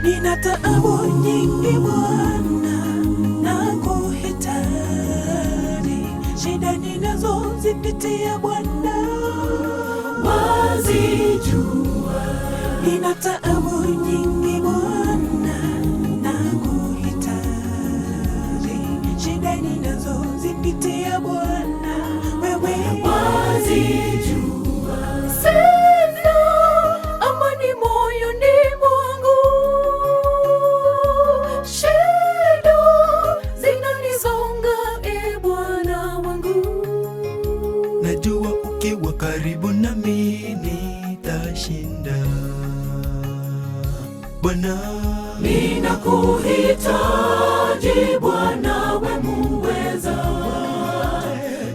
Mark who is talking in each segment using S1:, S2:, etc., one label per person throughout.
S1: Nina taabu nyingi Bwana, nakuhitaji. Shida ninazozipitia Bwana, wazijua. Nina taabu nyingi Bwana, nakuhitaji. Shida ninazozipitia Bwana, wewe wazijua.
S2: Najua ukiwa karibu nami nitashinda. Bwana,
S1: ninakuhitaji Bwana, we muweza.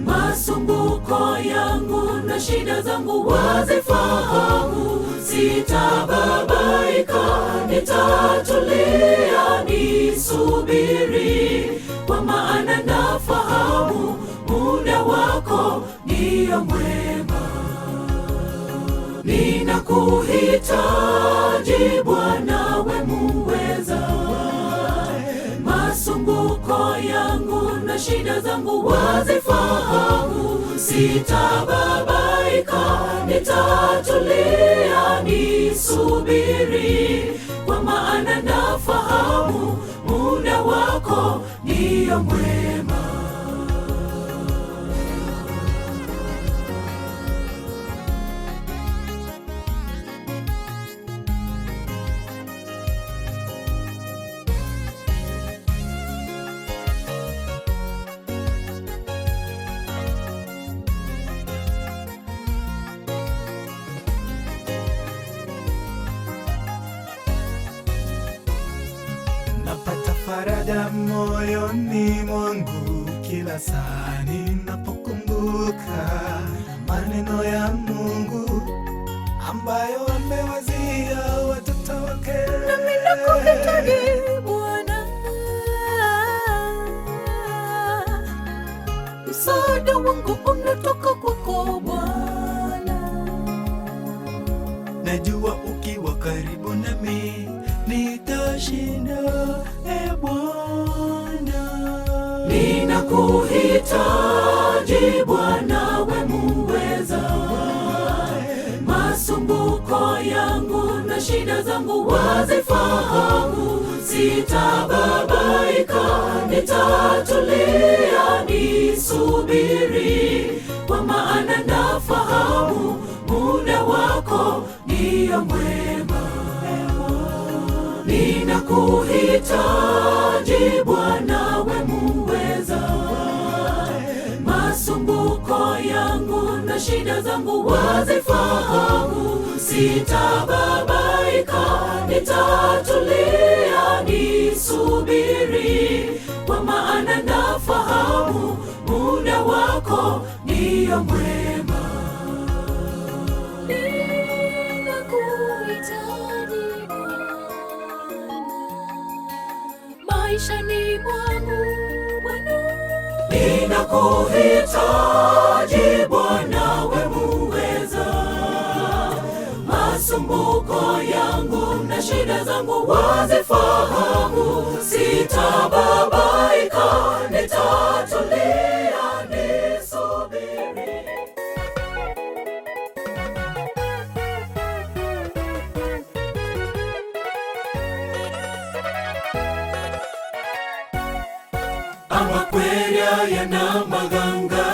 S1: Masumbuko yangu na shida zangu wazifahamu. Sitababaika, nitatulia nisubiri, kwa maana nafahamu muda wako ndio mwema. Ninakuhitaji Bwana, we muweza. Masumbuko yangu na shida zangu wazifahamu. Sitababaika, nitatulia nisubiri, kwa maana nafahamu muda wako ndio mwema.
S2: napata faraja moyoni mwangu kila saa ninapokumbuka maneno ya Mungu ambayo amewazia watoto wake.
S1: Nami nakuhitaji Bwana, msaada wangu unatoka kwako Bwana.
S2: Najua ukiwa karibu nami nitashinda, Bwana.
S1: Ninakuhitaji Bwana, we muweza. Masumbuko yangu na shida zangu wazifahamu. Sitababaika, nitatulia nisubiri, kwa maana nafahamu muda wako ndio mwema. Ninakuhitaji Bwana, we muweza. Masumbuko yangu na shida zangu wazifahamu. Sitababaika, nitatulia nisubiri, kwa maana nafahamu muda wako ndio mwema. Maishani mwangu Bwana, ninakuhitaji Bwana, we muweza. Masumbuko yangu na shida zangu wazifahamu. Sitababaika, nitatulia nisubiri. Amakwerya yana maganga,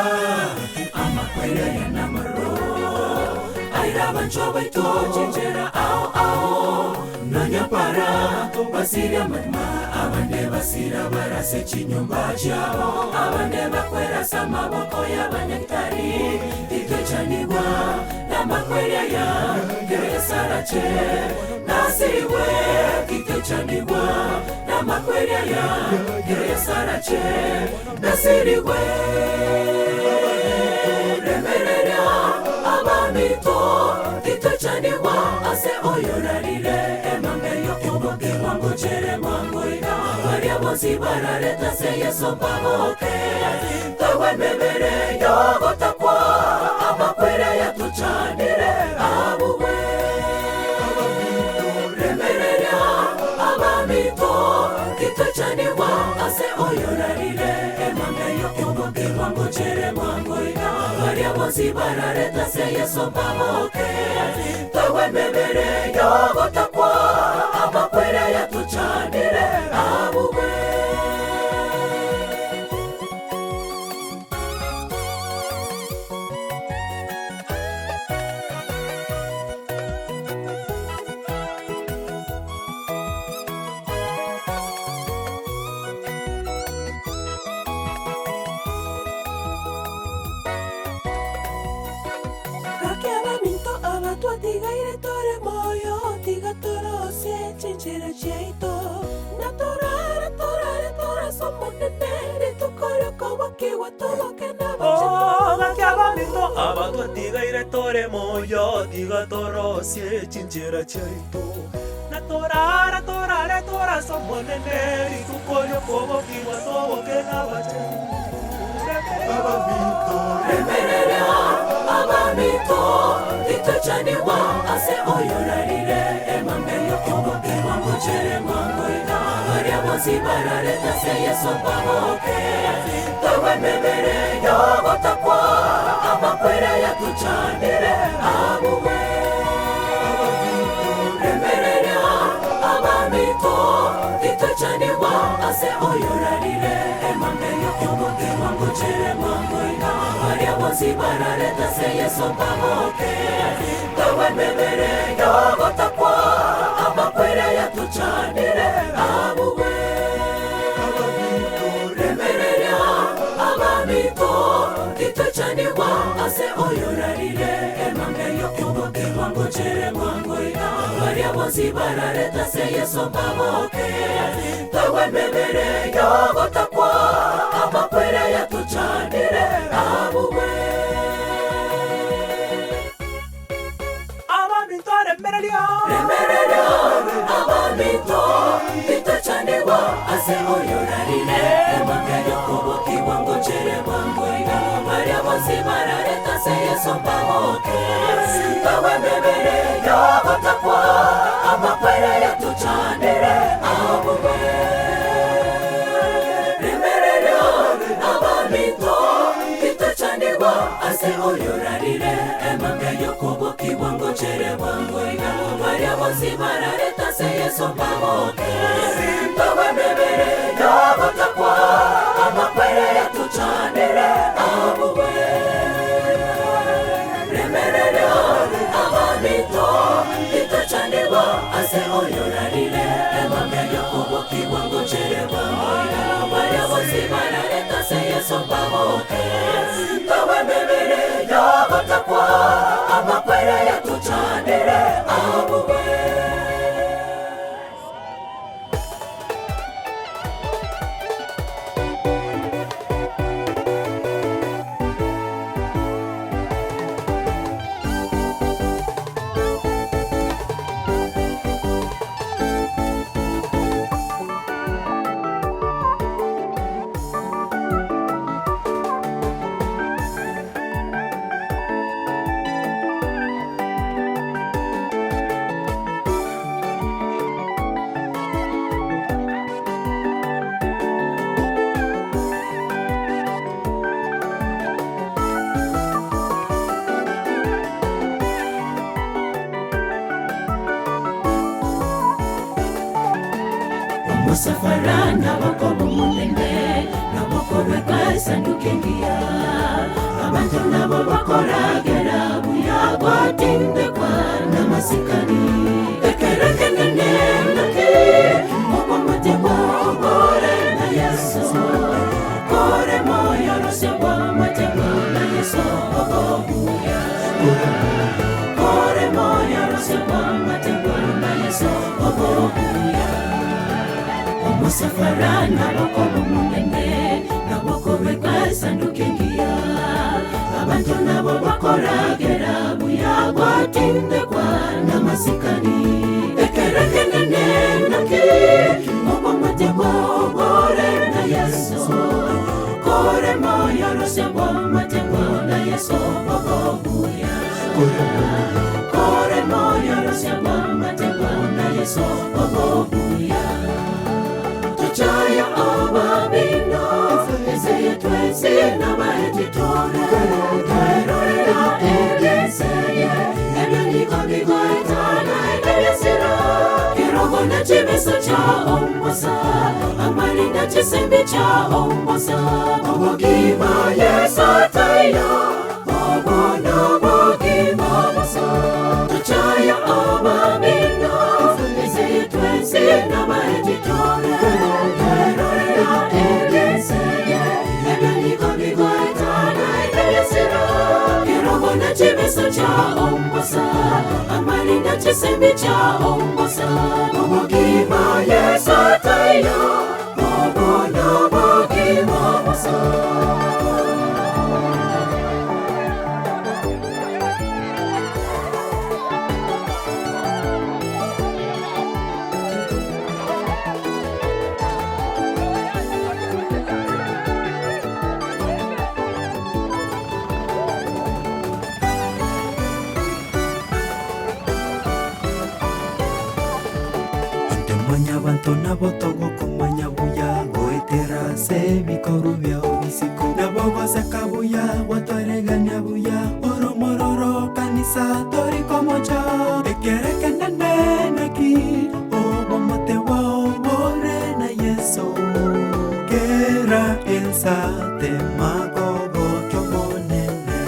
S1: amakwerya yana maro. Aira bancho baito chinjera ao nanyapara basira matma. Abande basira barase chinyumba chao. Abande bakwera samaboko y'abanyaktari. Itochanigwa n'amakwerya ya Geresarache. Nasiwe kitochanigwa n'amakwerya ya Geresarache. Nasiriwe remerera abamito. Kitochanigwa ase oyorarire emangeyo uboke wangu chere mwangoina. Waria bosi barareta se yeso paboke. Tawe memere yogotakwa amakwera ya tuchanire abuwe. Remerera zibarareta se Yesu mbaboke tawe mebere yogotakwa amakwere yatucanire abugwe
S3: Tigaire tore moyo, tiga toro se chinchera chaito. Na tora somonere tu koro kawa kiwa toro kena.
S4: Oh, gakiaba mito abatu tigaire tore moyo, tiga toro se chinchera chaito. Na tora somonere tu koro kawa kiwa toro kena bache.
S1: Abamito itachaniwa ase oyorarire emambeyo oboke wangochere mwangoina aria wazibarareta se Yesu mbaboke tawe mebere yogotakwa amakwere yatucanire abugwe remerera abamito itachaniwa ase oyorarire emambeyo oboke wangochere mwangoina aria wazibarareta se Yesu mbaboke tawe mebere yogotakwa amakwere yatucanire abugwe remerera abamito itachaniwa ase oyorarire emambeyo oboke wangochere mwangoina aria wazibarareta se Yesu mbaboke tawe mebere yogotakwa amakwere yatucanire abugwe remerera abamito itachaniwa ase oyorarire emambeyo oboke wangochere mwangoina aria wazibarareta se Yesu mbaboke tawe mebere yogotakwa amakwere yatucanire abugwe remerera abamito itachaniwa ase oyorarire emambeyo oboke wangochere mwangoina aria wazibarareta se Yesu mbaboke tawe mebere yogotakwa amakwere yatucanire abugwe remerera abamito itachaniwa ase oyorarire emambeyo oboke wangochere mwangoina aria wazibarareta se Yesu mbaboke tawe mebere yogotakwa amakwere yatucanire abugwe Musafara naboko mumunene naboko reka sanduke ngia abantu nabo bakoragera buyagwa tindekwa namasikani ekerekenene nake obo mutego gore na Yesu gore moyo rose wa mutego na Yesu obo buya gore moyo rose wa mutego na Yesu obo buya Musafara naboko mumunene naboko reka sanduke ngia abantu nabo bakoragera buyagwa tindekwa namasikani ekerekenene nake obo mutego gore na Yesu gore moyo rose wa mutego na Yesu obo buya gore moyo rose wa mutego na Yesu obo buya Chaya ababino, ese twese na maetitore, kairorera kirogo na chimeso cha ombosa amani na chisembi cha ombosa obogima yesu tayo obono bogima bosa tuchaya obamino izitwensi na maeditore erorera egeseye ebeniko bigoetana ebesiro kirogo na chimeso cha ombosa amani na chisembi cha ombosa obogima yesu tayo obono bogima bosa.
S2: Abantona botogo kumanya buya goetera se bikorubia obisiko nabogo sakabuya watoreganya buya oromororo kanisa tori komocha ekereke nene naki obomote wa obore na yeso kera elsa te magogo kyomonene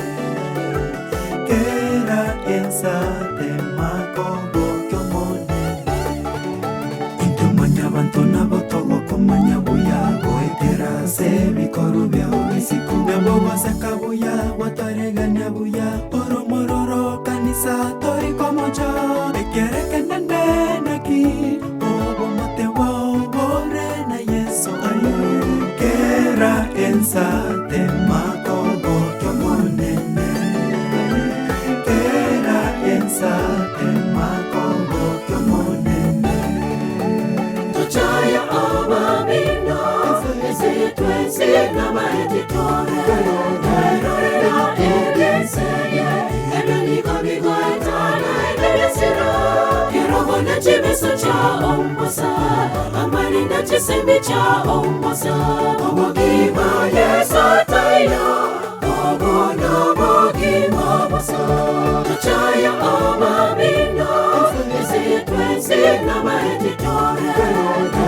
S2: kera elsa te magogo Abantona botogo kumanya buya goetera se bikorubia obisiku nabogo sakabuya watareganya buya oromororo kanisa tori komocha ekereke nene naki obomote wa obore na yeso kera ensa te magogo kyomonene kera ensa te magogo kyomonene
S1: Chaya obamino izitwensi na maeditore erorera egeseye ebeniko bigoetana ebesiro kirogo na chimeso cha ombosa amani na chisembi cha ombosa obogima yesu tayo obono bogima bosa chaya obamino izitwensi na maeditore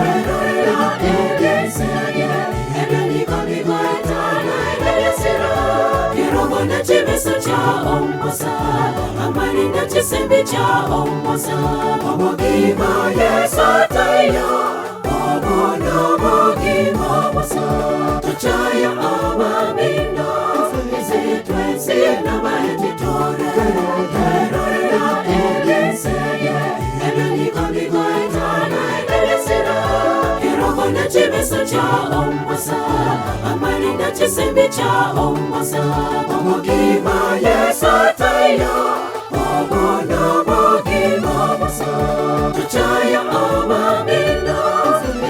S1: erorera egeseye ebeniko bigoetana ebesiro kirogo na chimeso cha ombosa amani na chisembi cha ombosa obogima yesu tayo obono bogima bosa tuchaya obamino izitwensi na maeditore erorera egeseye ebeniko bigoetana ebesiro kirogo na chimeso cha ombosa amani na chisembi cha ombosa obogima yesu tayo obono bogima bosa tuchaya obamino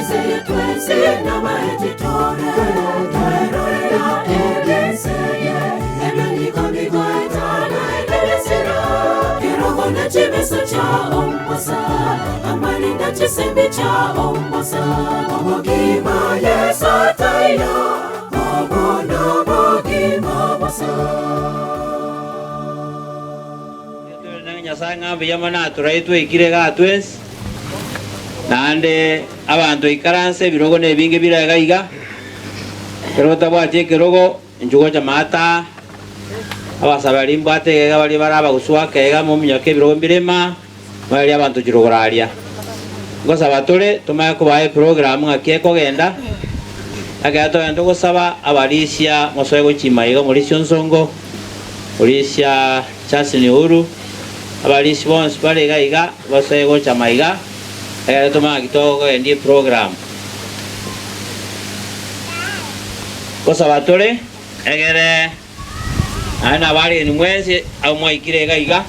S1: izitwensi na maeditore erorera egeseye ebeniko bigoetana ebesiro kirogo na chimeso cha ombosa amani na chisembi cha ombosa obogima yesu tayo obono bogima bosa
S5: Nyasaye ngambe yamana turaitwe ikirega atwes nande abantu ikaranse birogo ne binge biraga iga kerota bwate kerogo njugo jamata abasabali mbate kega bali baraba guswa kega mu myake birogo mbirema bali abantu jirogoralia ngosa batole tumaya kubaye program ngakeko genda agato ndo gusaba abalisia mosoego chimayiga muri Nsongo polisia chasini uru abalisi bonse balega iga basego chamaiga tuma kitoko endi program kosa batole egere ana bali ni mwezi au mwaikirega iga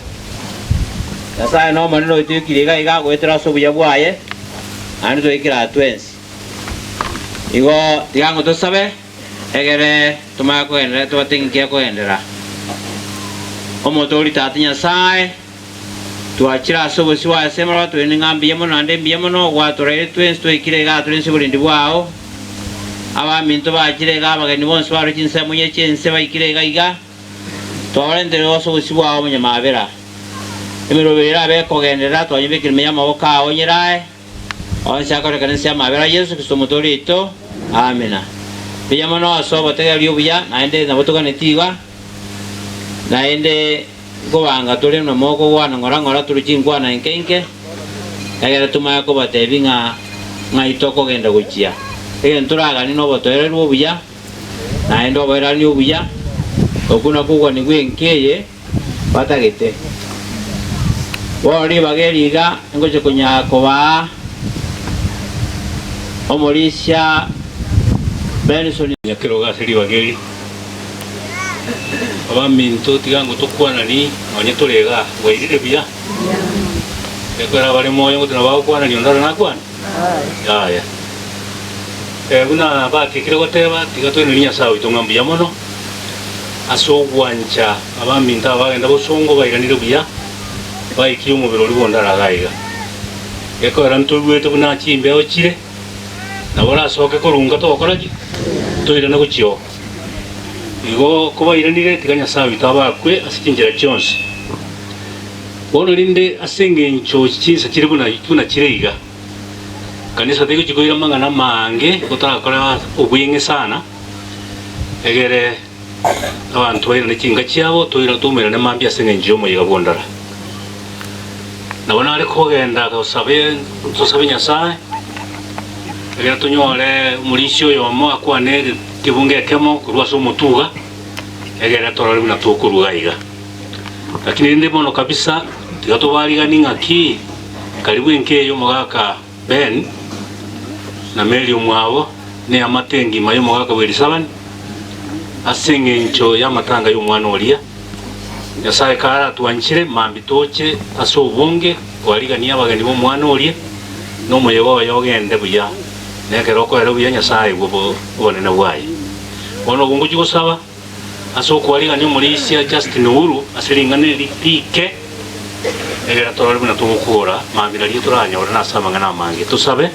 S5: sasa no maneno itikirega iga gwetera sobuya bwaye ani to ikira twensi igo tigango to sabe egere tuma ko endera to tingia ko endera omotori tatinya sai tuachira sobo siwa semara tu ningambi yamono ande biyamono watorere twins to ikirega twins bulindi bwao aba minto bakirega bagani bonse baro kinse munye kinse bakirega iga twarendere oso siwa munye mabera emirobera be kogendera twanyibikira menya maboka onyirae Onse akore kanisa mabera Yesu Kristo mutorito. Amina. Pia mono asoba tega liubiya naende na botoka netiga. Naende gobanga tole no moko wana ngora turuchingwa na enkenke. Kagera tuma ko batebinga ngaitoko genda guchia. Turaga ni no botoere lubiya. Naende obera liubiya. Okuna kugwa ni gwenkeye batagete. Wori bageriga ngoje kunya koba Omorisha Benson
S6: nyakiroga siri bageri abaminto tigango tukwana ni onye turega wairire bia ekora bari moyo ngutuna bakwana ni ondara nakwana ya buna ba kikire goteba tigatwe ni nyasawe tongambia mono asogwancha abaminta bagenda bosongo baiganire bia baikio mubiro libondara gaiga ekora ntugwete buna chimbe ochire nabora soke korunga to koraji toira na guchio igo kuba iranire tiganya sawi taba kwe asikinjira Jones bono linde asenge ncho chisa kiribuna tuna kireiga kanisa tego chikoira mangana mange kotara kora ubwinge sana egere abantu baira ne kinga cyabo toira tumera ne mambya asenge njo mo yigabondara nabona ari kogenda gasabe tusabe nyasaye egera tunyore murisho yomo akwane kibunge kemo kurwaso mutuga egera torari buna tokuruga iga lakini ndi mono kabisa tigatobariga ningaki karibu enkeyo mogaka Ben na Meli umwabo ne amatengi mayo mogaka bweri 7 asenge ncho ya matanga y'umwana olia yasaye kara tuanchire mambi toche aso bonge waliga niyabagani bo mwana olia no moyewa yogende buya nekero ko ero byanya sai gobo bonena bwayi ono gungu gusaba asoko ali ganyo Malaysia Justin Uhuru asiringane lipike egera torari buna tubukura mambira lyo turanya ora nasaba ngana mange tusabe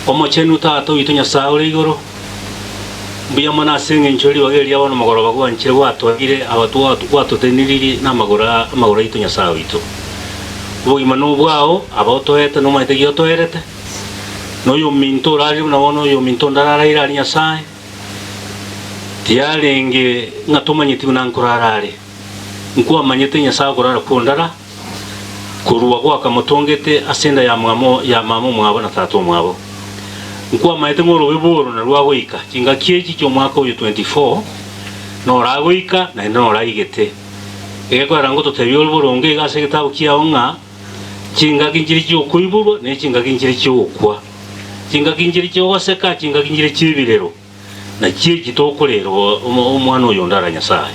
S6: omochenu tato itunya saure igoro biya mona senge nchori wageri abana magoro bagwanchire watwagire abatu teniriri na magora itunya sawe itu bugima no bwao abotoete no maite gyo toerete no yo minto rari na wono yo minto ndarara ira nya sai tiarenge ngatumanyiti unankurarare nkwa manyete nya sa kurara kundara kuruwa kwa kamotongete asenda ya mamo mwabo na tatu mwabo nkwa maite ngoro wiboro na ruwa goika kinga kieji cyo mwaka uyu 24 no ragoika na no raigete egeko rango to tebyo boronge gase gitabu kiao nga kinga kinjiri cyo kuiburo ne kinga kinjiri cyo kwa kinga kinjiri cyo waseka kinga kinjiri cyibirero na kieji to kurero omwana uyu ndaranya sahe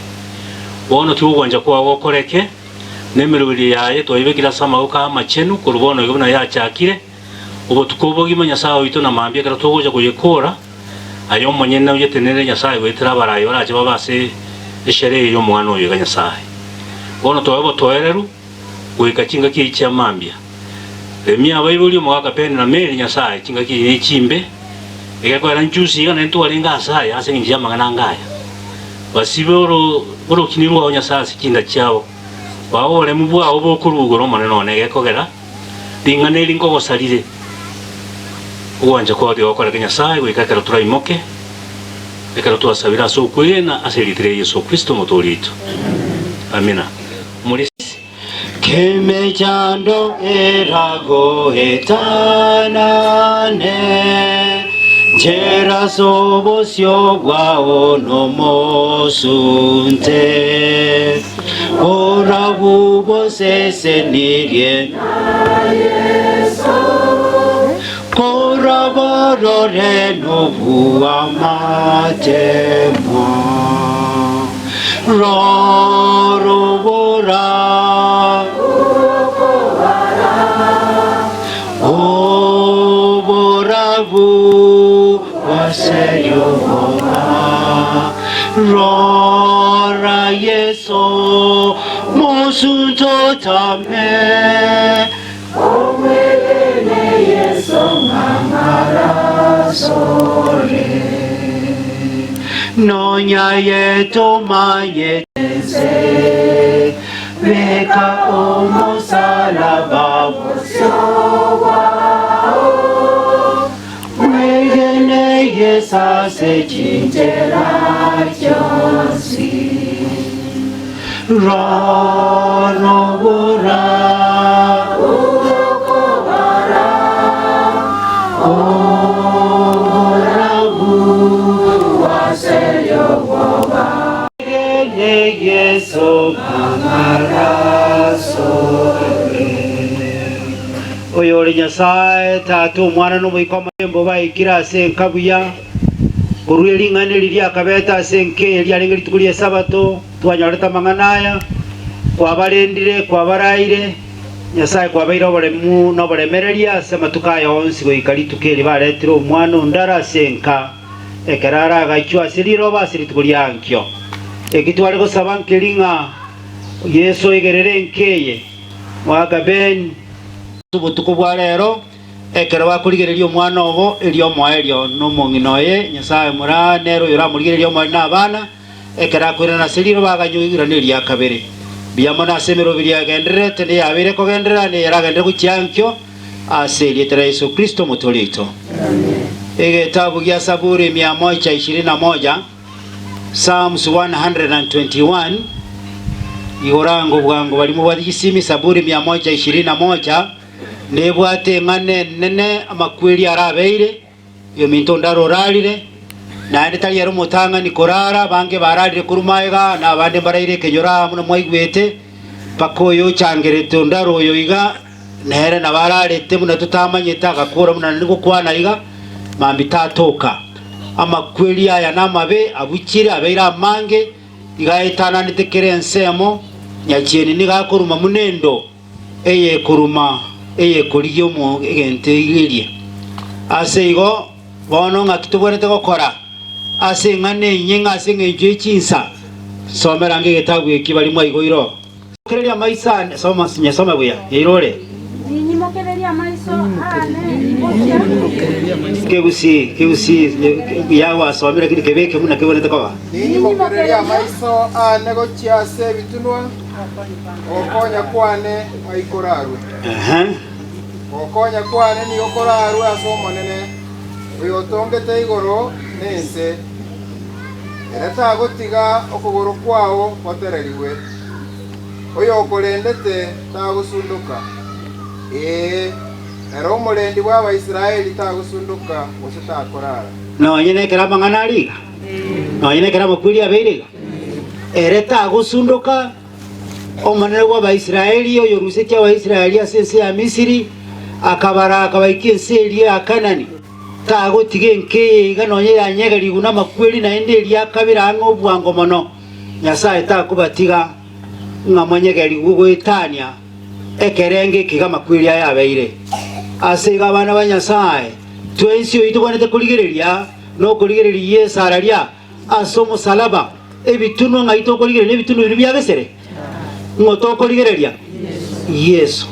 S6: wono tubwanja kwa wokoreke nemerwiri yaye toibekira sama uka machenu kurubono igona ya chakire ubo tukobogi manya sawa ito na mambia kara togoja kuyekora ayo manyena uyetenere nya sawa wetera barayo raje babase eshere yo mwana uyu ganya sawa wono toebo toereru kuikakinga kiicha mambia lemia baibuli mwaka pene na Meli nya sawa kinga ki chimbe egako era njusi kana ntu alinga sawa ase njia mangana ngaya basiboro boro kinirwa nya sawa sikinda chao bawo lemubwa obo kurugoro maneno negekogera tingane lingo gosalire uwanja kwa dio kwa Kenya sai wikakara turaimoke ekara tuasabira so kwena aselitire Yesu Kristo motorito amina muri
S5: keme chando erago etanane jera sobosyo gwao no mosunte ora bubo sesenirie Korabore no buamatemo Rorobora Oborabu Waseyoma Rora Yeso Mosunto Tame Nonya yeto mayete Veka omo salaba Vosyo
S1: sase chinjera chosi rano bura ukobara orabu waseyo boba yeso mangaraso oyo oli Nyasaye Tata Omwana n'Omwika Omulembe baikira ase nkabuya olwo ering'ana eri lyakabeta ase enkeya eryalenga erituko lya Sabato twanyoleta amang'ana aya kwabalendire kwabaraire Nyasaye kwabaire oboremu n'oboremereria ase amatuko aya onsi goika rituko eri baretire omwana ondara ase enka ekero aragachwa ase riroba ase rituko riankio eki tware gosaba nkeri ng'a Yesu oigerere enkeye mwaga ben obotuko bwa rero ekero bakorigereria omwana obo eri omoerio n'omong'ina oye Nyasaye mora nero oyo oramorigereria omwana na abana ekero akoirana ase riroba aganyuigirana eria kabere biamo nase emerobi riagendererete neyabire kogenderera neyaragendere gochiankio ase erieta ria Yesu Kristo omotwe oito. Egetabu gia Zaburi 121 Psalms 121 igorango bwango barimo bwagisimi Zaburi 121 nebwate ng'ane nene amakweri arabeire yo minto ndarorarire naende tari yaro motanga nikorara bange bararire kurumaiga na bande baraire kenyora muno mwaigwete pakoyo changerete ndaro yo iga nere na bararete muno tutamanyeta gakora muno niko kwana iga mambi tatoka amakweri aya namabe abukire abeira mange igaitana nitekere ensemo nyachieni nigakoruma munendo eye kuruma eye koriyo mo egente igerie ase igo bono ngakitubonete gokora ase ng'ane nyinga ase ng'ejo chinsa somera nge getabu eki bali mwaigоiro kereria maisa soma sinya soma buya irore
S7: Ninyi kereria maiso ane
S1: kegusi yawa somera kiri kebeke muna kebonete koba
S8: ninyi kereria maiso ane gochia se bitunwa okonya kwane aikorarwe okonya kwane ni okorarwe asomo nene uyo tongete igoro nense ereta gotiga okogoro kwao kwatereriwe uyo okorendete tagusunduka ero murendi bwa Abaisiraeli tagusunduka gusitakorara
S1: no nyene kera mang'ana ariga no nyene kera makwiri abeiriga ereta agusunduka omanere bwa Abaisiraeli oyo ruseti Abaisiraeli ase ya Misiri akabara akabaiki ensi ya Kanani tagotige nke ganonye yanyegeri guna makweri na ende eria kabira ngo bwango mono Nyasaye takubatiga ngamanyegeri gugwetania ekerenge kiga makweri aya abeire ase gabana ba Nyasaye twensi oito kwanete kurigereria no kurigereria yesararia asomo salaba ebituno ngaito kurigereria ebituno biri byagesere ngoto kurigereria Yesu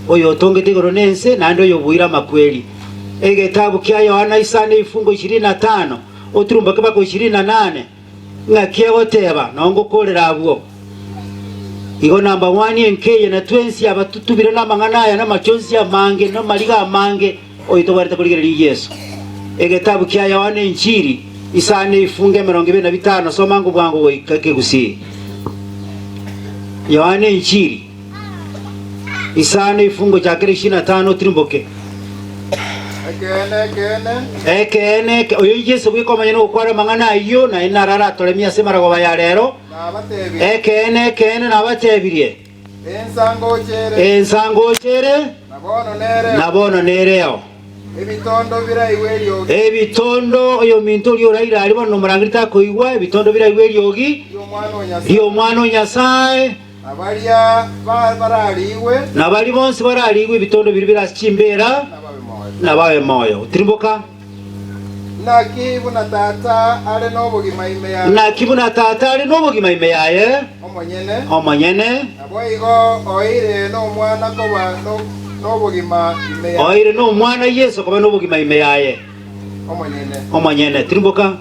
S1: oyo tongete goronense nando yo buira makweri egetabu kya Yohana isane ifungo 25 oturumba kabako 28 ngakie goteba nongo kolera abwo igo number 1 enkeye na twensi abatutubire na mang'ana aya na machonsi amange no maliga amange oito barete kurigereria Yesu egetabu kya Yohana injiri isane ifunge 25 somango bwango goikake gusi Yohana injiri isane ifungo cha 25 trimboke ekene oyo Yesu bwikomanya no kwara mang'ana iyo na inarara tolemia semara go bayarero ekene na batebirie ensango chere nabono nereo ebitondo oyo minto lyo raira ali bono murangirita koigwa ebitondo biraiwe lyogi lyo mwana Nyasaye
S8: abaria barariwe
S1: nabali bonse barariwe ebitondo biri birachimbera nabawe moyo trimboka
S8: nakibuna tata ale n'obugima ime yaye
S1: nakibuna tata ale n'obugima ime yaye omonyene
S8: aboigo oire n'omwana koba n'obugima ime yaye
S1: oire n'omwana Yesu koba n'obugima ime yaye omonyene trimboka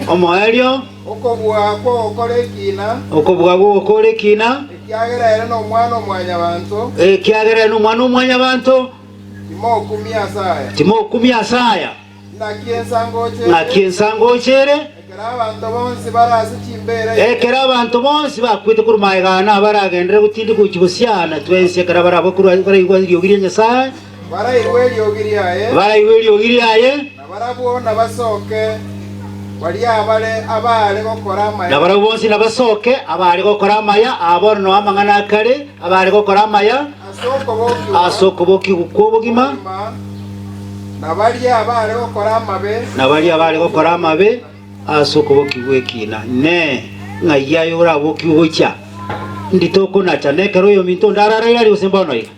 S1: omoerio
S8: okobwa
S1: okore kina
S8: ekiagerere n'omwana omwanyabantu
S1: ekiagerere n'omwana omwanyabantu
S8: timo 10 asaya
S1: nakiensango chere ekera abantu bonsi bakwite kurumaigana baragendere gutindi kuchibusiana twense ekera barabo kurayigwa ryogirie Nyasaye
S8: barayirwe
S1: ryogiriaye
S8: nabarabona basoke bali abale gokora amaya
S1: nabara bonsi nabasoke abali gokora amaya abono amangana kare abali gokora amaya asoko boki gukobogima nabali abali gokora amabe asoko boki gwekina ne ngayayo ura boki gocha nditoko nacha nekero yo minto ndarara yali usembono ika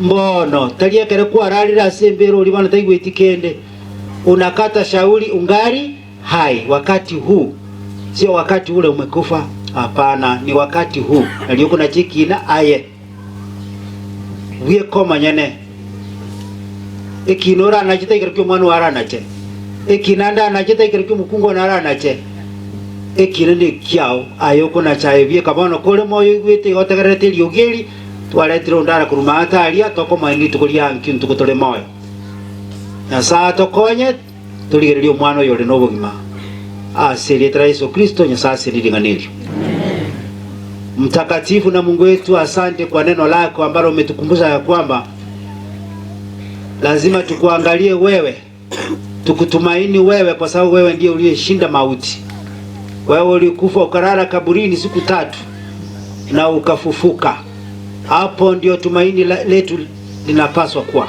S1: mbono taliekere kwararira sembero ulibana taigwetikende unakata shauri ungari hai wakati huu, sio wakati ule umekufa. Hapana, ni wakati huu aliyoko na chikina aye wiye koma nyane ekinora anachita ikirikyo mwana waranache ekinanda anachita ikirikyo mukungo naranache ekinende kyao ayoko na chaye biye kabono kole moyo gwete gotegerete lyogeri twaletiro ndara kurumata alia toko maini tukulia nkintu kutole moyo na saa tokonye tuligererio mwana yole nobogima asiritra Yesu Kristo nyasasi lilinganili. Mtakatifu na Mungu wetu, asante kwa neno lako ambalo umetukumbusha ya kwamba lazima tukuangalie wewe, tukutumaini wewe, kwa sababu wewe ndiye uliyeshinda mauti. Wewe ulikufa ukarara kaburini siku 3 na ukafufuka. Hapo ndio tumaini letu linapaswa kuwa.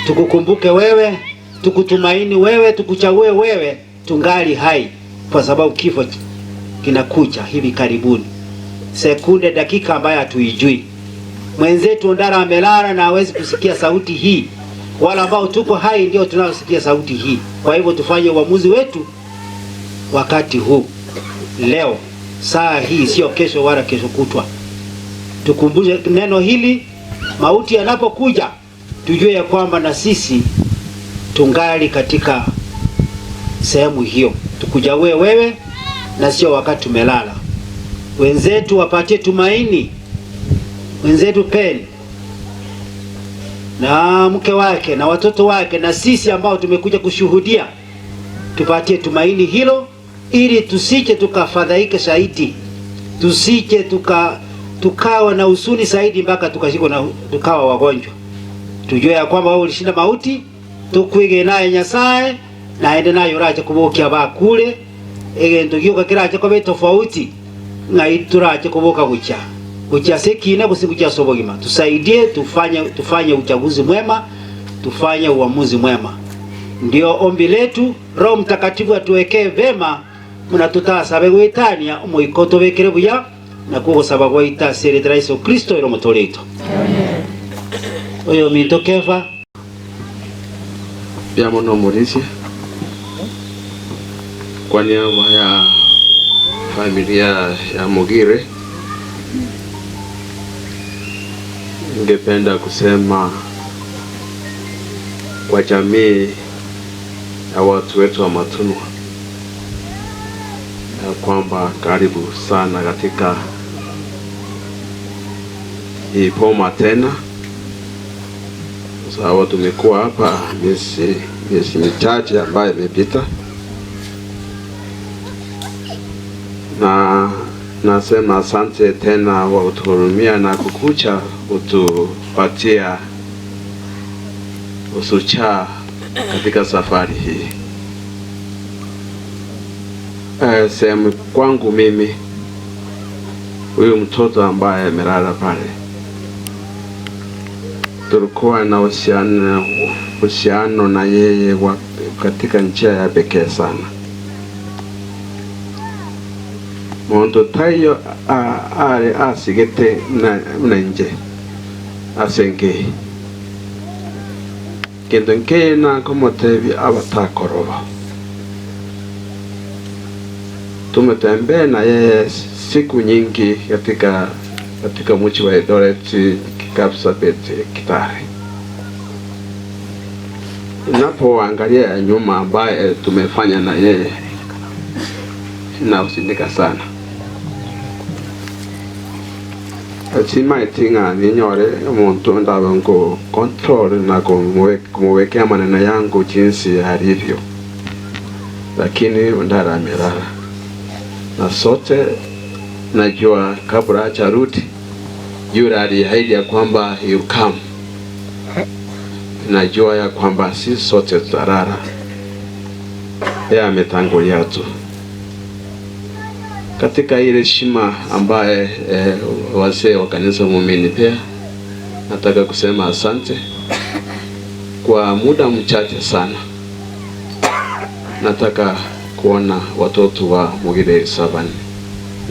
S1: Tukukumbuke wewe, tukutumaini wewe, tukuchague wewe tungali hai, kwa sababu kifo kinakuja hivi karibuni, sekunde dakika ambayo hatuijui. Mwenzetu ndara amelala na hawezi kusikia sauti hii, wala ambao tuko hai ndio tunaosikia sauti hii. Kwa hivyo tufanye uamuzi wetu wakati huu, leo, saa hii, sio kesho wala kesho kutwa. Tukumbuke neno hili, mauti yanapokuja tujue ya kwamba na sisi tungali katika sehemu hiyo. Tukujawe wewe na sio wakati tumelala. Wenzetu wapatie tumaini, wenzetu Pen na mke wake na watoto wake na sisi ambao tumekuja kushuhudia, tupatie tumaini hilo, ili tusije tukafadhaika zaidi, tusije tukawa na usuni zaidi mpaka tukashikwa na tukawa wagonjwa. Tujue ya kwamba wewe ulishinda mauti, tukwige naye Nyasaye na ende nayo raje kubokia bakule egento gyoka kiraje ko betofauti ngaituraje kuboka gucha sekina busikucha sobogima. Tusaidie, tufanye uchaguzi mwema, tufanye uamuzi mwema. Ndio ombi letu. Roho Mtakatifu atuwekee vema, mnatutasabe gwitania umuikoto bekere buya na kugosaba gwaita seritra Yesu Kristo ero mutoleito. Amen. Oyo minto kefa
S9: ya mono morisi kwa niaba ya familia ya Mugire, ningependa kusema kwa jamii ya watu wetu wa Matunwa ya kwamba karibu sana katika hii poma tena, sababu tumekuwa hapa miezi michache ambayo imepita, na nasema asante tena wa utuhurumia na kukucha utupatia usucha katika safari hii. Sehemu kwangu mimi, huyu mtoto ambaye amelala pale, tulikuwa na uhusiano na yeye katika njia ya pekee sana. Mondo tayo ale asigete na nje asenge kendo nke na komotevi abatakoroba. Tumetembea na yeye siku nyingi katika mji wa Eldoret, Kapsabet, Kitale. Napoangalia nyuma ambaye tumefanya na yeye na usindika sana. Chima itinga ninyore muntu ndabango control na kumwekea maneno yangu jinsi alivyo, lakini ndara mirara na sote najua kabla hajarudi yule aliahidi ya kwamba he'll come. Najua ya kwamba si sote tutarara, yeye ametangulia tu katika ile heshima ambaye wazee wa kanisa muumini. Pia nataka kusema asante kwa muda mchache sana. Nataka kuona watoto wa Mugire 7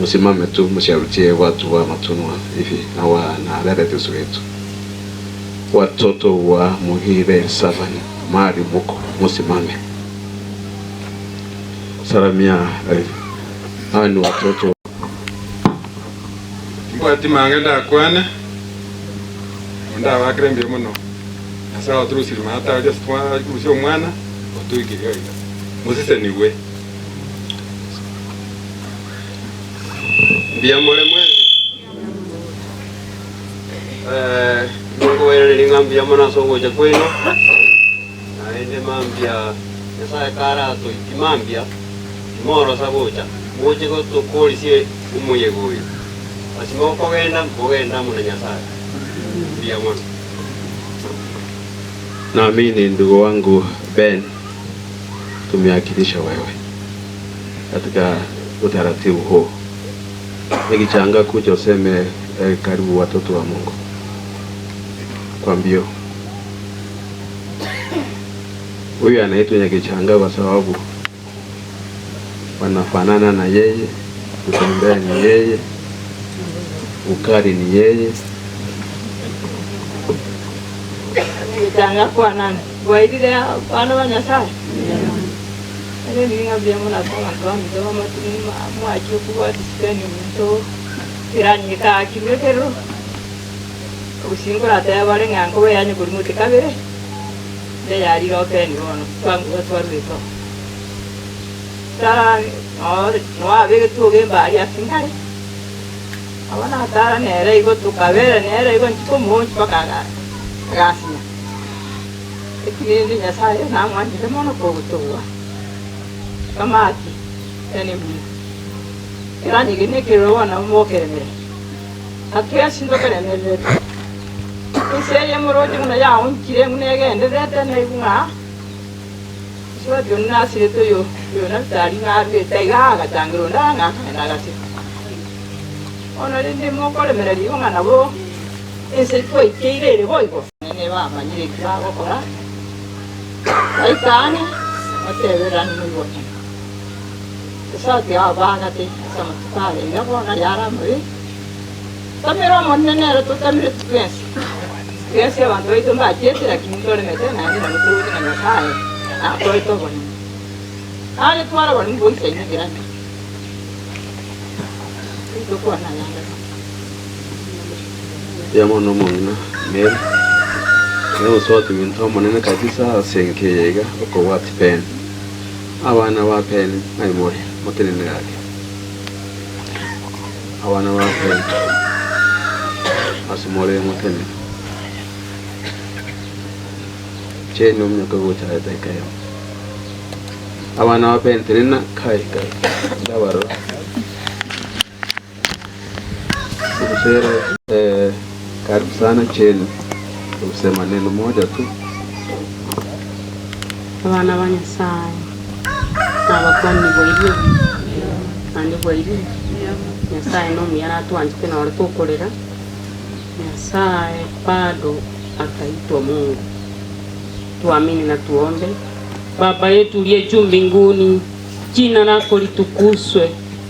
S9: msimame tu, msharutie watu wa Matunwa hivi na relatives wetu. Watoto wa Mugire 7 mali muko msimame. Salamia hawa ni watoto
S8: Kwati mangenda kwana nda wakrembe muno asa otrusiri mata just kwa kusho mwana otuikiyo musise niwe bia mole mwezi
S5: Mungu wewe ngambia mwana songo cha kwenu aende mambia yasa kara to ikimambia moro sabocha moje ko to polisi umuye goyi asimo kogenda muna Nyasaye bia mwana.
S9: Naamini ndugu wangu Ben, tumeakilisha wewe katika utaratibu huu. Nikichanga kuja useme karibu watoto wa Mungu kwa mbio. Huyu anaitwa Nyakichanga kwa sababu wanafanana na yeye, kutembea ni yeye, ukari ni yeye.
S10: Nyakichanga kwa nani? Waidile wana wa Nyasaye. Ele ninga bia mwana kwa mdomo matini mwacho kwa diskani mto irani ka kimekero. Usingo la taya wale ngango we yanyu kuri muti kabere. De yari ro pen wono twangu twarwito. Tara no ave tu ge bari asingare. Awana tara nere igo tu kabere nere igo chiko monch pakaga. Gracias. Ekini Nyasaye na mwanje mono ko tuwa. Kamati yani irani gine kero wana mokere akia sindo kare mele iseye moroje muna ya unkire mune gende rete na igunga swa jonna sireto yo na tari ngarbe taiga ga tangro ndanga kana gati ona rinde mokore mele igunga nabo ese toi keire boigo ne ba manyire krago kora aitane ateverani mwe Sati abagati sama tale ngabo na yara mwe tamero monne nero to tamero twes twes ya bando ito ba jete la kimtore mete na ni na mkuru na Nyasaye a to ito boni ale twara boni boni sai ni grande ito kwa na yanga
S9: ya mono mona mer leo sote minto monene kabisa senkeyega ko wati pen abana wa pen ai moya motenene yake abana wa pen asumole motene cheni umnyaka gocha etakayo abana wa pen tenena kai ndabaro kusere karibu sana cheni kusema neno moja tu
S7: abana ba Nyasaye abakwani boirio kandi boirio Nyasaye no muyara twanjike na wale tukorera Nyasaye bado ataitwa Mungu. Tuamini na tuombe. Baba yetu uliye juu mbinguni, jina lako litukuzwe.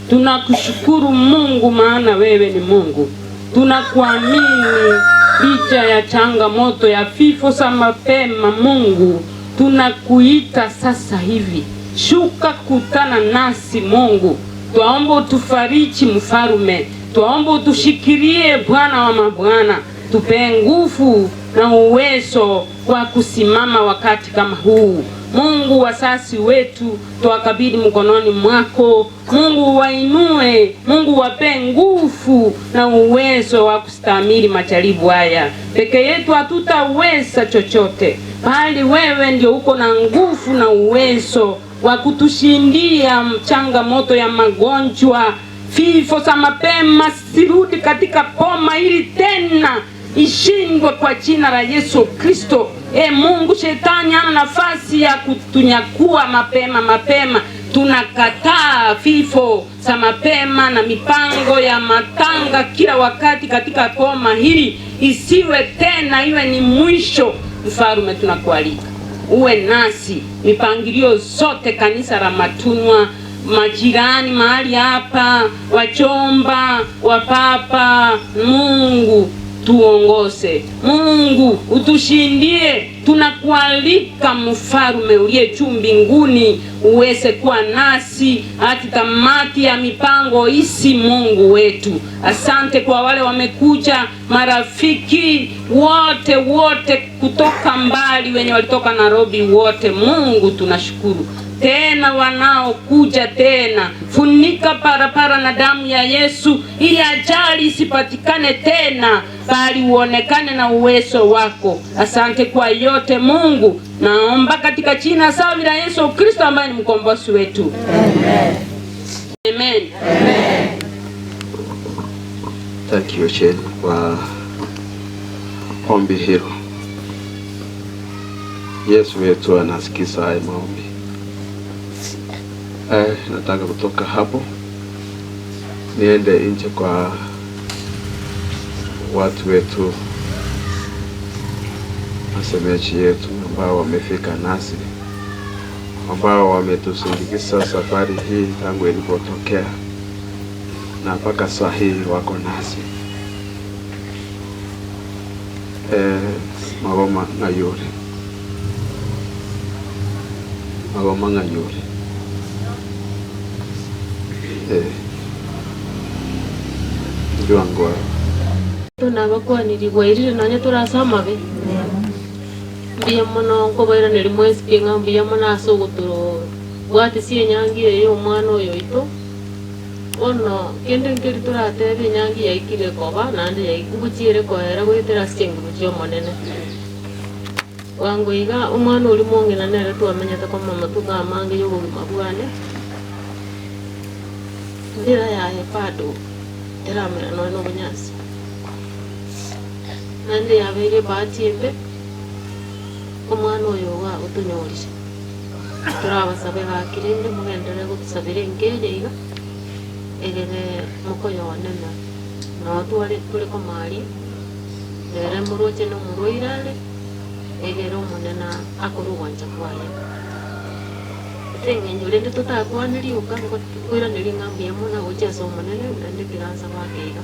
S7: Tunakushukuru Mungu maana wewe ni Mungu. Tunakuamini licha ya changamoto ya vifo za mapema. Mungu, tunakuita sasa hivi, shuka kutana nasi Mungu. Twaomba utufariji Mfarume, twaomba utushikilie Bwana wa mabwana, tupe nguvu na uwezo wa kusimama wakati kama huu. Mungu, wasasi wetu tuwakabidhi mkononi mwako. Mungu, wainue. Mungu, wape nguvu na uwezo wa kustahimili majaribu haya. Peke yetu hatutaweza chochote, bali wewe ndio uko na nguvu na uwezo wa kutushindia changamoto ya magonjwa, vifo za mapema. Sirudi katika poma hili tena, ishindwe kwa jina la Yesu Kristo. Mungu, shetani hana nafasi ya kutunyakua mapema. Tunakataa vifo za mapema na mipango ya matanga kila wakati katika poma hili, isiwe tena, iwe ni mwisho. Mfalme, tunakualika uwe nasi mipangilio zote, kanisa la Matunwa, majirani mahali hapa, wachomba, wapapa. Mungu, tuongoze. Mungu, utushindie. Tunakualika Mfalme uliye juu mbinguni, uweze kuwa nasi hadi tamati ya mipango hisi. Mungu wetu, asante kwa wale wamekuja, marafiki wote kutoka mbali, wenye walitoka Nairobi wote. Mungu, tunashukuru. Tena wanaokuja tena, funika parapara na damu ya Yesu, ili ajali isipatikane tena, bali uonekane na uwezo wako. Asante kwa yote Mungu, naomba katika jina safi la Yesu Kristo ambaye ni mkombozi wetu. Amen. Amen. Amen.
S9: Thank you Chen kwa ombi hilo. Yesu wetu anasikiza haya maombi. Nataka kutoka hapo niende nje kwa watu wetu, masemeji yetu ambao wamefika nasi, ambao wametusindikiza safari hii tangu ilipotokea na mpaka saa hii wako nasi. Magoma ngayuri Juangwa
S7: tunabakwanirigwa irire nanye turasama be mbiya muno ngobaira neri mwezi pinga mbiya muno asogotoro bwati sie nyangi yo mwana oyo ito ono kende ngeri turatebe nyangi yaikire koba nande yaikubuchire koera gwetera senguru cyo monene wangu iga umwana uri mongena nere twamenyete ko mama tugamange yo gugima bwane ndira ya hepado teramera no bunyasi nande yabere batimbe umwana oyo wa utunyorisha turabasabe bakirinde mugendere gutusabire ngere iga egere mukoyo wanena no twari turi ko mari ere muroche no muroirale egere umunena akuru wanja kwaye tengenyo ndi tutakwaniri ukango kwira ndiri ngambia muna gocheso umunene ndi kiranza bakeiga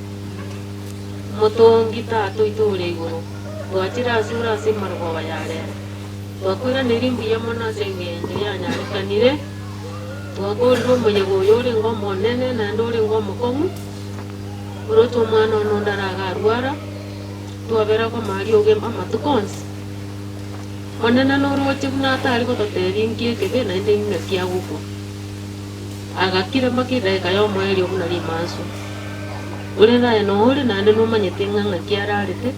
S7: motongi tato itore iguru twachira sura simarwa bayare twakwira ndiri mbiya muna sengenje yanyarekanire twagorwo munyegoyore ngo monene na ndore ngo mukomu uroto mwana ono ndaragarwara twabera ko mari ogemba matukonsi onena no roche buna tari ko toteringie kebe na ndi ngekia guko agakire makire kayo mweli obuna limanso ule na no ule na ndo manyete nganga kiararete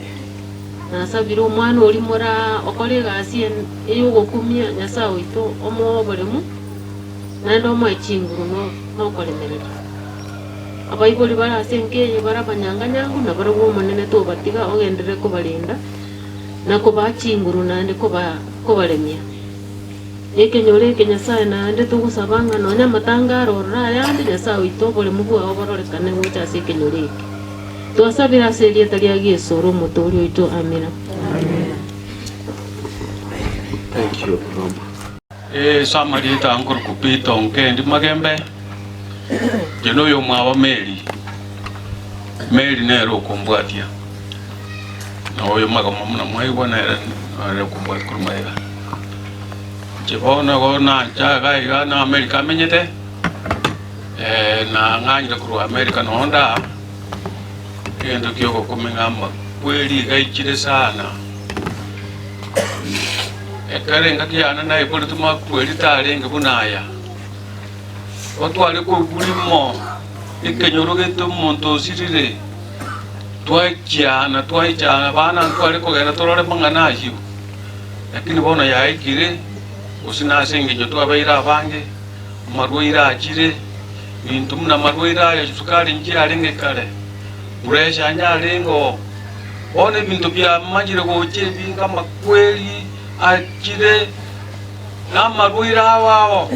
S7: na sabiro umwana uri mora okole gasi eyo gokumia nyasa oito omo bolemu na ndo machinguru no kolemerera abaiboli bara senkeye bara banyanga nyangu na bara wo manene to batiga ogendere ko balinda na ko bachinguru na ndi ko balemia ekenyore kenyasa na ndi tugusabanga no nya matangaro ra yandi nyasa oito bolemu bwa oborolekane gocha sekenyore twasabira seria talia gisoro mutori oito. Amina.
S9: Thank you Roma.
S6: Samari ta angor kupita onke ndi magembe jeno yo mwa Mary nero kumbwatia na oyo magoma muna mwai bwana era kumbwa kurumaiga chibona gona chaga iga na America menyete na nganyira kuru America no onda kendo kyoko kumengamba kweli gaichire sana
S8: ekarenga kiana naye kuli tumakweli talenge bunaya otwale ko bulimo ikenyorogeto umuntu osirire twaichana bana twale kogera torore mangana ayo lakini bona yaikire usinasengejo twabaira abange marwaira akire bintu muna marwaira ya sukari njyarenge kale uresha nyarengo one bintu bya majire goche binga makweli akire na marwaira wao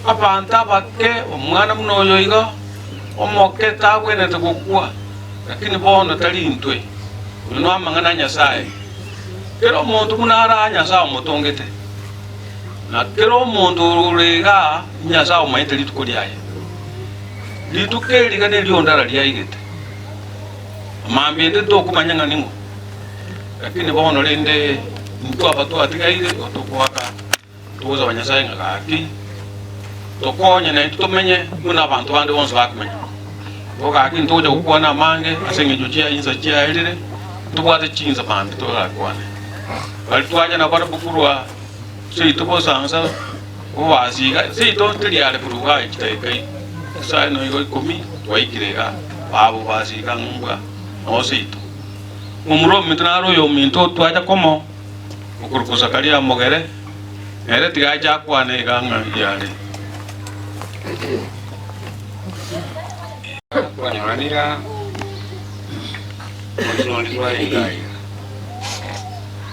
S8: apanta bakke omwana munoyo igo omoke tabwene tukukua lakini bona talintwe uno amangana nyasaye kero muntu munara nyasaye mutongete na kero muntu urega nyasaye maite litukolyaye litukeli kane lyondara lyaigete mambende tokumanyanga ningo lakini bona lende mtu abato atigaire otokwaka tuza banyasaye ngakaki tokonya na tumenye muna abantu bande bonse bakumenya boka akin toja ukwana mange asenge jochia inza chia elire tubwate chinza bambi to akwane bali twaja na bara bukurwa sei tubo sansa wasiga sei to tiriale buruga ikitaikai sai no igo komi twaikirega babo basiga ngwa no sei to umuro mitnaro yo minto twaja komo bukurukusa kalia mogere ere tigaja kwane ganga yale
S11: Wanyoranira Mwisho swali ngai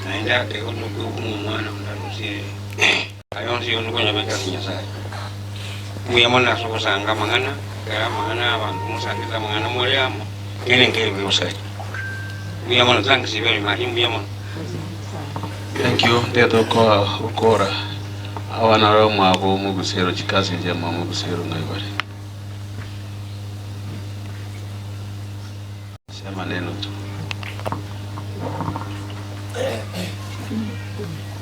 S11: naenda ke ono kumwana ndarusi ayonsi ono konya beka kinyasai muyamona sokusanga mangana kaya mangana abantu musangita mangana muliamo kene ngebe usai muyamona thanks very much muyamona.
S9: Thank you. Teto kwa ukora awana ro mwabo mugusero chikazi njema mugusero ngaibari sema neno tu.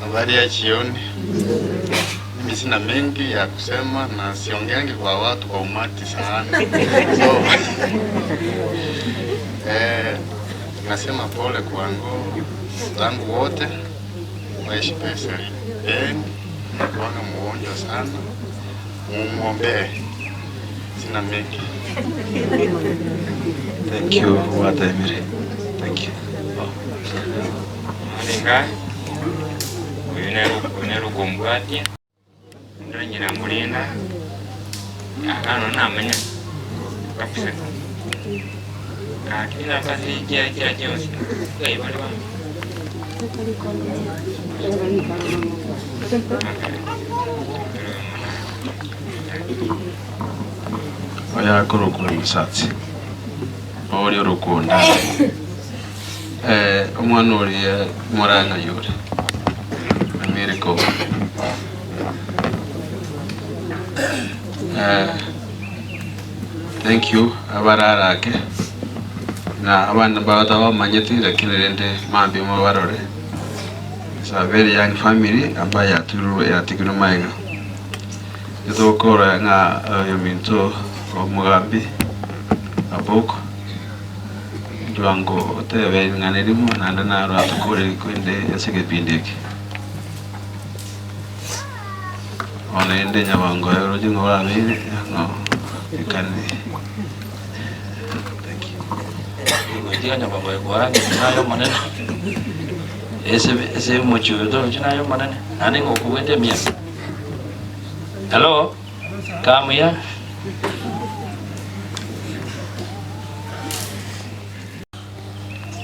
S12: Habari ya jioni. Mimi sina mengi ya kusema na siongeangi kwa watu kwa umati sana. So, nasema pole kwangu zangu wote waishi pesa. Nakuanga mgonjwa sana. Muombe. Sina mengi.
S9: Thank you what I mean. Thank you.
S11: Alinga Unero Gombatia Ndanyira Mulinda akano namanya kapisa kila kazi kia Jones kai bali bali
S9: Oya kurukuru satsi Ori urukunda umwana uri muranga yuri Ameriko thank you abararake na abana batawa manyeti lakini rende mambi mabarore. It's a very young family ambaye yatikino maiga yitokora nga yominto omugambi aboko Juango tebe nganelimu nanda naro atukore kwende yasike pindiki ona ende nyabango yoro jingo la bine no ikani. Thank you.
S13: Ngoja nyabango kwa nayo manene ese mucho do nayo manene ani ngokuwete mia. Hello kama ya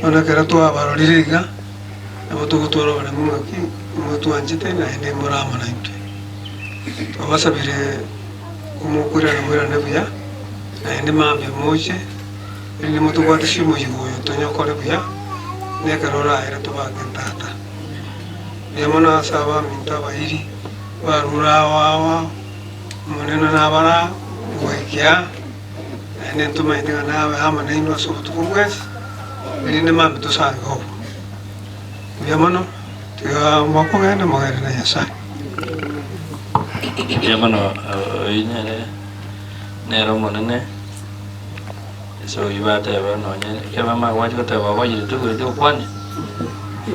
S14: ona kera twa baroririga abo tugutoro bari mwaki mutu anjite na ende murama na inte abasabire kumukura na mwira nebuya na ende mambe moche ni mutu kwati shimo yigoyo tonyokore buya ne karora era to bagentata yamona saba minta bahiri barura wawa monena na bara goikia ende tuma inde na ama na ino so tukwes Ini mampu tu sangat kau. Biar mana? Tiga makong ada makanya na yasa.
S13: Biar mana? Ini ada. Nero mana ne? So ibadah apa namanya? Kalau mama wajib kita bawa jadi tu kuan.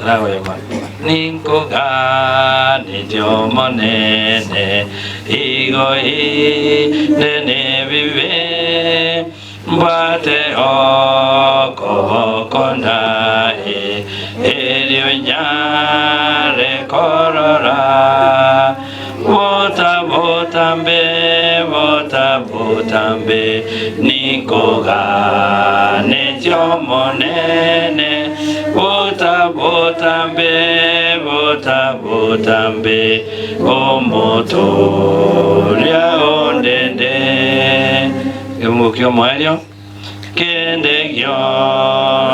S13: rago yama ninko ga ni jomo nene igo i nene vive bate o kobokona elio nyare korora bota botambe ninko ga ne jomo nene bota botambe omoto ria ondende emukyo mwario kende gyo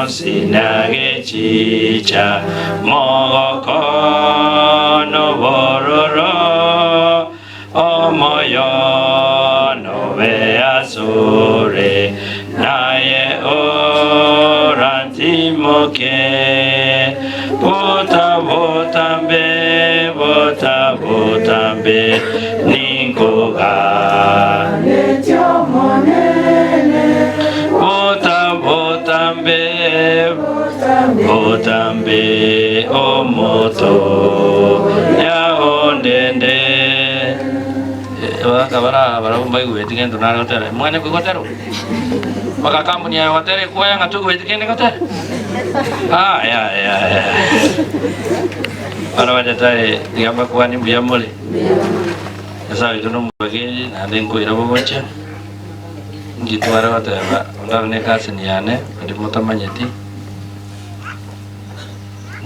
S13: sinage chicha mogoko no bororo omoyo no veasure naye orantimoke botambe ninkoga botambe omoto ya ondende wakabara barumbai wetikendo na hotel mwana ku hotel maka kampuni ya hotel ko yang atu wetikendo hotel ya para wajah tai ngapa kuani biya mole sasa itu nomor bagi nanti ku ira baca gitu ara wata ba ndar ne kasiniane ndi motamanyeti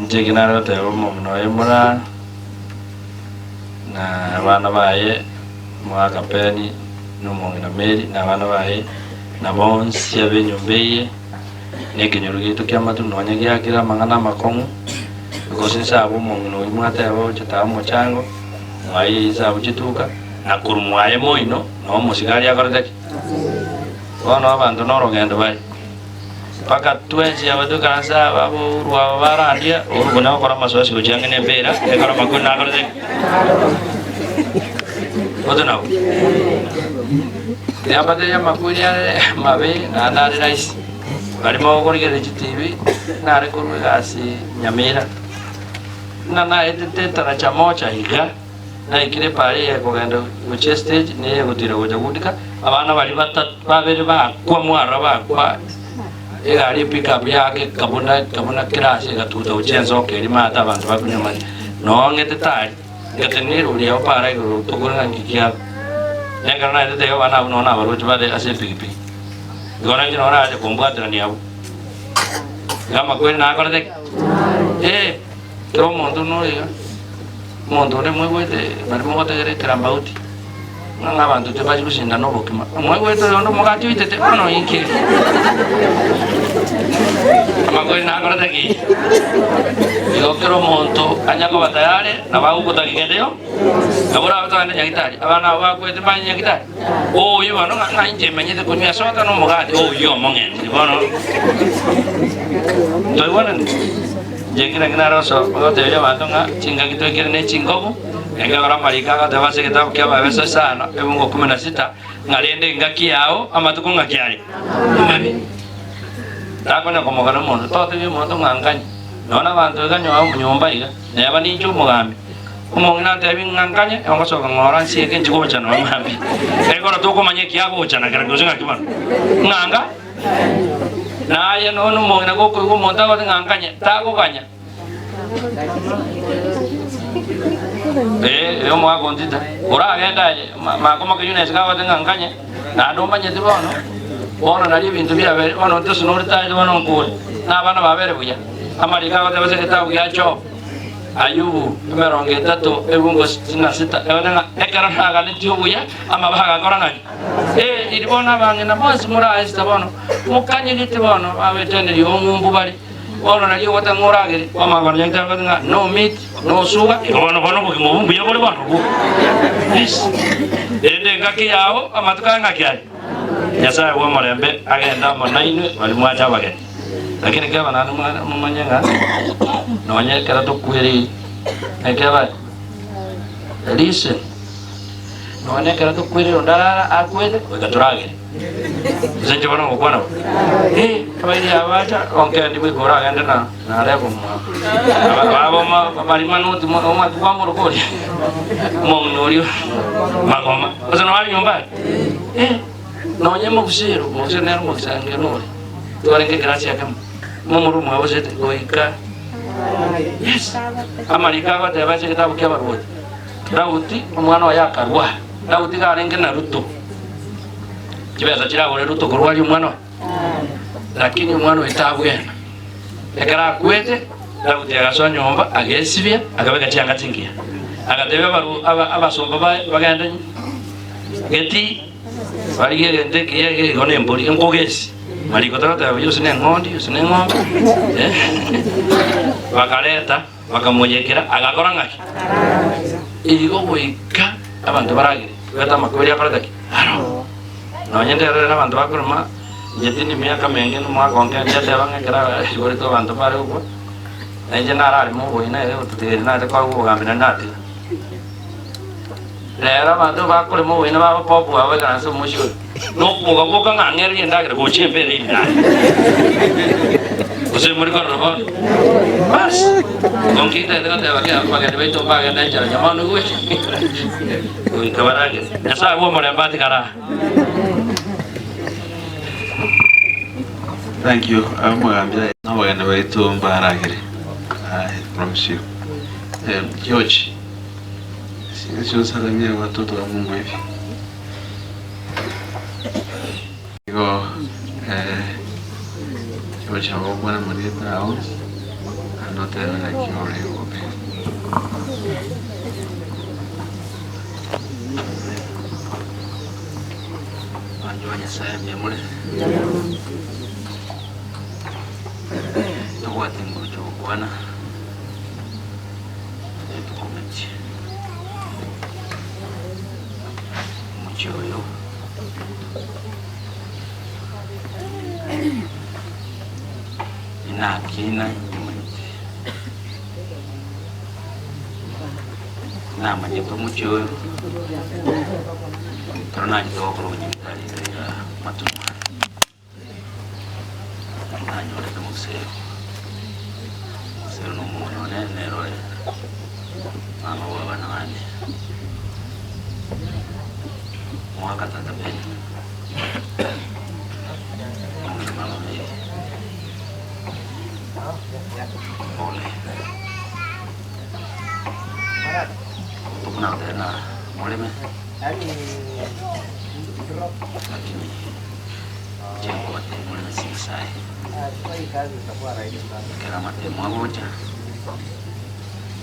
S13: njeginara wata mo no emura na bana baye mwaka peni n'umongina meri n'abana baye nabonsi abenyumbeye nekenyorugito kyamatu nonya gyakira mangana makongu because sabo mongino imwata yabo chitamu chango mwaye sabo chituka nakurumwaye moino no musigari yakorete ono abantu norogendo bari paka twezi abaduka nasa babo ruwa barandia urubona kora masosi kujangene bera ekora makuna akorete Oto apa dia makunya mabe nari rice. Bari mau kori ke TV nari kuru kasi nyamira. Nana edite tara chamocha higa. Na ikire pare ya kogendo uche stage ne gutira goja gudika. Abana bari babere ba kwa mwara ba kwa egari pick up yake kabuna kirasi gatuta uchenzo ke rimata abantu bakunyama. No ngete tai. Katene ulia para guru tukuna ngikia. Yang karena itu dia wana nona baru coba deh asal pipi. Gorang je nona aja kombuat dengan dia. Gak makuin nak kalau dek. Kau montu nori kan. Montu ni mau buat deh. Baru mau kata jadi terambauti. Nggak bantu coba juga sih nano bukti mak. Mau buat itu untuk mau kaji itu ano ini. Makuin nak kalau dek. Yo kero montu hanya kau batayare. Nawa aku kota kiki deh. Agora tu anda nyakitari, abana wako ete banya nyakitari. Oh iyo bano nga inje menyete kunywa sota no mugati. Oh iyo mongen, bano. Toi wana jekira kina roso, bago te yo bano nga chinga kito kire ne chingobu. Enga ora marika ka tawase kita kya ba besa sana, ebungo 16 ngalende ngaki yao ama tuko ngaki ari. Mami. Takona komo kana mono, tote bi mono ngangani. Nona bantu ka nyomba iga. Ne abani chu mugambi. Umongina tebi ngangkanya, yang kau suka ngoran sih kan cukup macam mana mami. Kalau tu kau banyak kia kau macam nak kau jangan kiban. Ngangka, nah ya nono umongina kau monta kau ngangkanya, tak kau kanya. Yo mau aku nanti dah. Orang ada aja, mak mau kau Yunus kau ngangkanya. Nah domba jadi bono, bono nari pintu biar bono tu senur tay tu bono kau. Nah mana bawa punya. Amerika kau tu pasal kita punya job. Ayubu meronge tato ebungo sinasita ewana ekarana kali tiubu ya ama baga koranga di bona bangena bos mura esta bono mukanya gitu bono awetene yo mumbu bari bono na yo wata ngora giri ama barjang tan nga no meat no sugar bono ko mumbu ya bono yes ende ngaki yao ama tukanga ngaki ai yasa wo malembe agenda monainu wali mwacha bage lakini kama na mumanya nonya kera tu kuiri ekeba listen nonya kera tu kuiri ondara akuele wekaturage Zenje bana ngokwana. Kabali abacha onke ndi bigora ganda na lebo mwa. Aba bali manuti mwa kwa morokori. Mongorio. Magoma. Ozana wali nyumbani. No nyama kusero, mose nero mosange nori. Tuarenge gracia kama. Momuru mwa wosete goika. Yes. Amalika kwa tebache kitabu kia barwoti. Dauti omwana wa yakarwa. Dauti karenge na Ruto. Kibeza chira gore Ruto kurwali omwana. Lakini omwana wetabwena. Ekara kwete Dauti agaswa nyomba agesibia agabeka cyanga tingia. Agatebe baru abasomba baganda geti bari gende kiye gone mbori ngogesi. Maliko tata yose ne ngondi yose ne ngombe. Bakareta bakamunyekera agakora ngaki. Irigo goika abantu baragire. Bata makweli aparataki. Aro. No nyende rera abantu bakuruma yetini miaka menge no mwagonge ndete bangekera gore to abantu bare uko. Nje narari mu boina ero tutere na te kwa gambina nati. Rera abantu bakure mu boina ba popu awe kana so mushyo. No kuga kuga ngangeri ndagire go chembere ina. Ose muri ko roba. Bas. Ngongita ndega te bakia bakia beto bakia ndanja jamanu gwe. Oi kabarage. Esa wo more mbati kara.
S9: Thank you. Amwambia nabagana beto mbaragire. I promise you. George. Sio salamia watoto wa Mungu hivi. George hapo bwana mleta au anote na kiore ope. Anjonya saya mule. Tuwa tingo jo bwana. Tukometi. Muchoyo. Ina kina na manyepo muchoyo. Karena itu kalau nyintari saya matuma. Nanyo le museo. Museo no mono nero. Mama wa banani. Mwaka tatabeni. Mama mimi. Ole. Tukuna tena. Ole me. Lakini jengo matemu na sinisai kera matemu agoja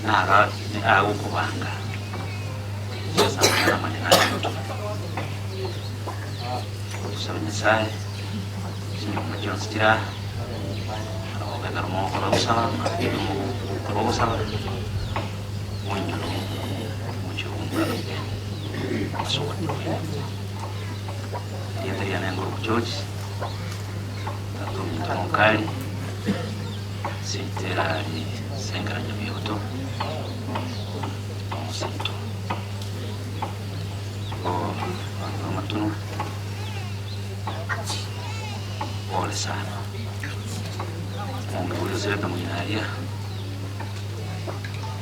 S9: nara ni agu kubanga sasa kera manena yoto tusabye sai sinyo majon stira alo kadar mo ko usala ko usala monyo mucho masuk dia tadi yang grup George atau minta kali sitera di sengkaranya bioto situ oh mama tuh boleh sana boleh saya temuin dia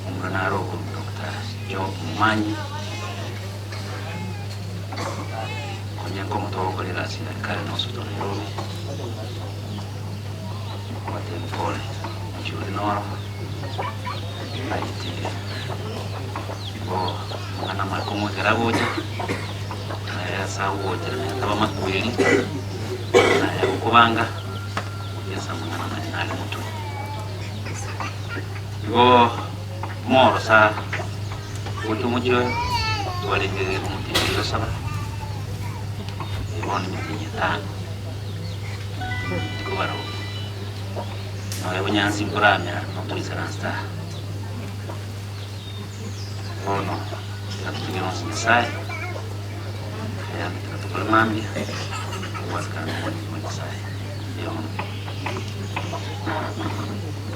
S9: mengenaro dokter Jo Manyi como todo con la ciudad de nosotros como tiempo yo no ahí te mana mal como era boya esa boya estaba más cuili ya kubanga ya sama mana mutu yo moro sa mutu mucho wale que mutu sama on nyata ko baro na punya simpuramnya no tulisan sta ono satu kilo selesai ya kita permami buatkan selesai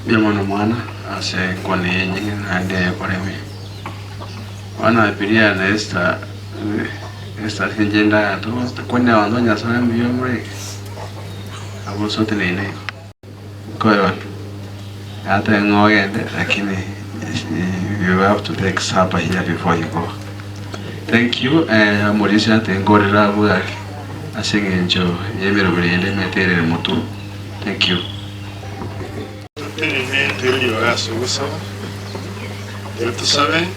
S9: dia mana ase kone nyingine ande koremi wana apiria na esta esta agenda ya todos te cuenta cuando ya saben bien break abo sote nene kwa hata ngoende lakini you have to take supper here before you go. Thank you. Morisha tengorera bwaki asengenjo yemero bulende metere mutu. Thank you.
S12: Tuli wasuso tusabe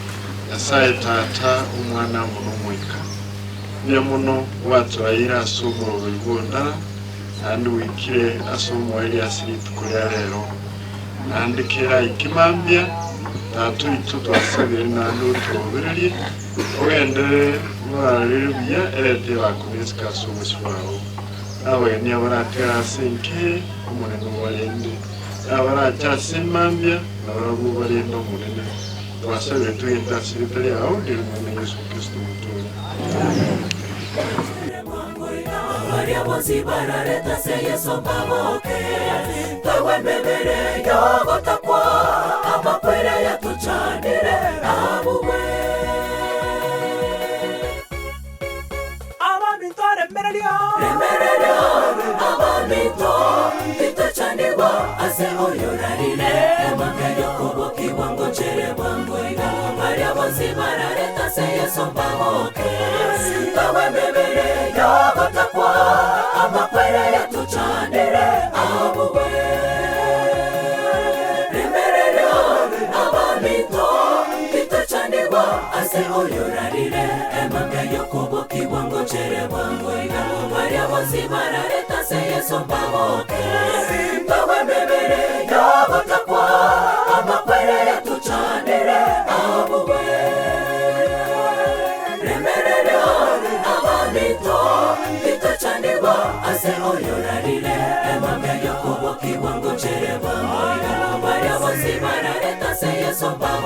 S12: yasaye tata umwana munumwika niyo muno watwayira asumo bigunda andi wikire asumo eli asiritu kulya rero andi kera ikimambya tatu itu twasabire nandi utobereri ogendere mwaririya erete bakubiska asumo shwawo awe ni abaratera senke umunene walende abaracha semambya nabarabu barendo munene twasabire tuyita siritari aho ndi mu Yesu Kristo mutura
S3: Maria bosi barareta se Yesu baboke tawe bebere yogo takwa amakwere ya tuchanire abuwe
S4: Abamito remererio
S3: abamito tutachanirwa ase oyorarire emangayo kuboki wango chere wango iga Maria bosi barareta se Yesu baboke tawe bebere yogo takwa amakwere ya tuchanire abuwe remererio abamito tutachanirwa ase oyorarire emangayo kuboki wango chere wango iga Maria bosi barareta se Yesu baboke tawe bebere yogo takwa amakwere ya tuchanire abuwe remererio abamito tutachanirwa ase oyorarire emangayo kuboki wango chere wango iga Maria bosi barareta se Yesu baboke